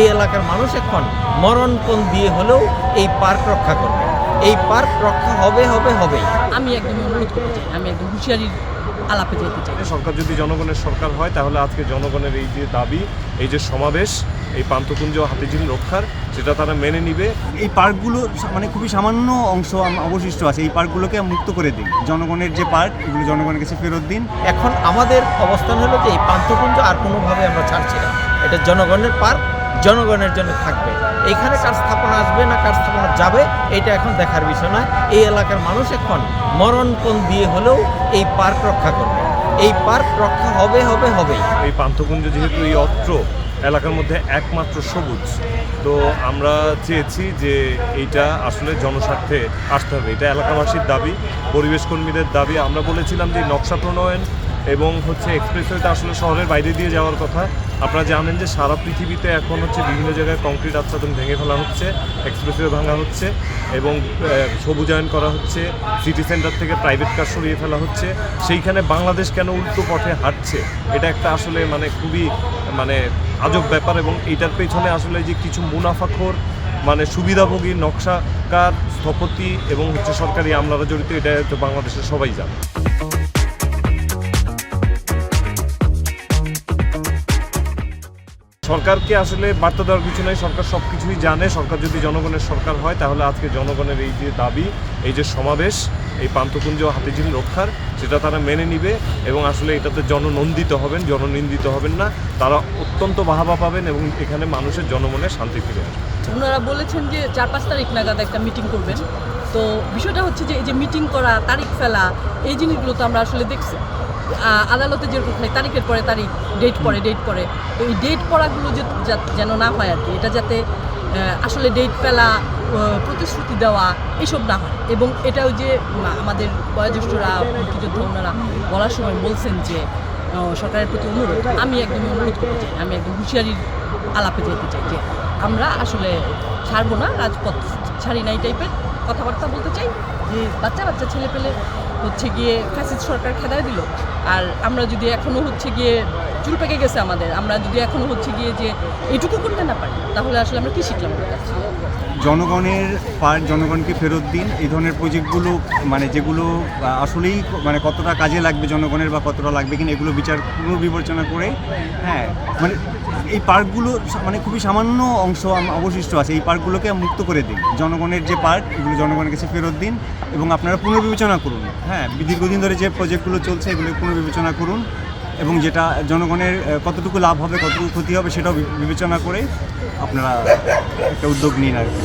এই এলাকার মানুষ এখন মরণপণ দিয়ে হলেও এই পার্ক রক্ষা করবে। এই পার্ক রক্ষা হবেই। আমি একদম অনুরোধ করতে চাই, আমি একদম হুঁশিয়ারির আলাপে যেতে চাই। সরকার যদি জনগণের সরকার হয় তাহলে আজকে জনগণের এই যে দাবি, এই যে সমাবেশ, এই পান্থকুঞ্জ হাতিঝিল রক্ষার, সেটা তারা মেনে নিবে। এই পার্কগুলো মানে খুবই সামান্য অংশ অবশিষ্ট আছে, এই পার্কগুলোকে মুক্ত করে দিন। জনগণের যে পার্ক, এগুলো জনগণের কাছে ফেরত দিন। এখন আমাদের অবস্থান হলো যে এই পান্থকুঞ্জ আর কোনোভাবে আমরা ছাড়ছি না। এটা জনগণের পার্ক, জনগণের জন্য থাকবে। এখানে কার স্থাপনা আসবে না কার স্থাপনা যাবে এটা এখন দেখার বিষয় নয়। এই এলাকার মানুষ এখন মরণপণ দিয়ে হলেও এই পার্ক রক্ষা করবে। এই পার্ক রক্ষা হবেই। এই পান্থকুঞ্জ যেহেতু এই অত্র এলাকার মধ্যে একমাত্র সবুজ, তো আমরা চেয়েছি যে এইটা আসলে জনস্বার্থে আসতে হবে। এটা এলাকাবাসীর দাবি, পরিবেশ কর্মীদের দাবি। আমরা বলেছিলাম যে নকশা প্রণয়ন এবং এক্সপ্রেসওয়েটা আসলে শহরের বাইরে দিয়ে যাওয়ার কথা। আপনারা জানেন যে সারা পৃথিবীতে এখন বিভিন্ন জায়গায় কংক্রিট আচ্ছাদন ভেঙে ফেলা হচ্ছে, এক্সপ্রেসওয়ে ভাঙা হচ্ছে এবং সবুজায়ন করা হচ্ছে, সিটি সেন্টার থেকে প্রাইভেট কার সরিয়ে ফেলা হচ্ছে। সেইখানে বাংলাদেশ কেন উল্টো পথে হাঁটছে, এটা একটা আসলে খুবই আজব ব্যাপার। এবং এইটার পেছনে আসলে যে কিছু মুনাফাখোর সুবিধাভোগী নকশাকার, স্থপতি এবং সরকারি আমলারা জড়িত, এটা তো বাংলাদেশের সবাই জানে। সরকারকে আসলে বার্তা দেওয়ার কিছু নয়, সরকার সব কিছুই জানে। সরকার যদি জনগণের সরকার হয় তাহলে আজকে জনগণের এই যে দাবি, এই যে সমাবেশ, এই পান্থকুঞ্জ হাতিঝিল রক্ষার, সেটা তারা মেনে নিবে এবং আসলে এটাতে জননন্দিত হবেন, জননিন্দিত হবেন না। তারা অত্যন্ত বাহবা পাবেন এবং এখানে মানুষের জনমনে শান্তি ফিরে আসবে। ওনারা বলেছেন যে 4-5 তারিখ নাগাদ একটা মিটিং করবেন। তো বিষয়টা হচ্ছে যে এই যে মিটিং করা, তারিখ ফেলা, এই জিনিসগুলো তো আমরা আসলে দেখছি আদালতে যেরকম তারিখের পরে তারিখ, ডেট পরে। তো এই ডেট পড়াগুলো যেন না হয় আর কি। এটা যাতে আসলে ডেট ফেলা, প্রতিশ্রুতি দেওয়া এসব না হয়। এবং এটাও যে আমাদের বয়োজ্যেষ্ঠরা, মুক্তিযোদ্ধা ওনারা বলার সময় বলছেন যে সরকারের প্রতি অনুরোধ, আমি একদম অনুরোধ করতে চাই, আমি একদম হুঁশিয়ারির আলাপে যেতে চাই যে আমরা আসলে ছাড়বো না, রাজপথ ছাড়ি না, এই টাইপের কথাবার্তা বলতে চাই। যে বাচ্চা ছেলে পেলে গিয়ে ফ্যাসিস্ট সরকার খেদায় দিল, আর আমরা যদি এখনও গিয়ে চুল পেকে গেছে আমাদের, আমরা যদি এখনও গিয়ে যে এইটুকু করতে না পারি, তাহলে আসলে আমরা কী শিখলাম? জনগণের পার্ক জনগণকে ফেরত দিন। এই ধরনের প্রজেক্টগুলো যেগুলো আসলেই কতটা কাজে লাগবে জনগণের বা কতটা লাগবে কিনা, এগুলো পুনর্বিবেচনা করে এই পার্কগুলো খুবই সামান্য অংশ অবশিষ্ট আছে, এই পার্কগুলোকে মুক্ত করে দিন। জনগণের যে পার্ক, এগুলো জনগণের কাছে ফেরত দিন এবং আপনারা পুনর্বিবেচনা করুন। দীর্ঘদিন ধরে যে প্রজেক্টগুলো চলছে, এগুলো পুনর্বিবেচনা করুন এবং যেটা জনগণের কতটুকু লাভ হবে, কতটুকু ক্ষতি হবে, সেটাও বিবেচনা করে আপনারা একটা উদ্যোগ নিন আর কি।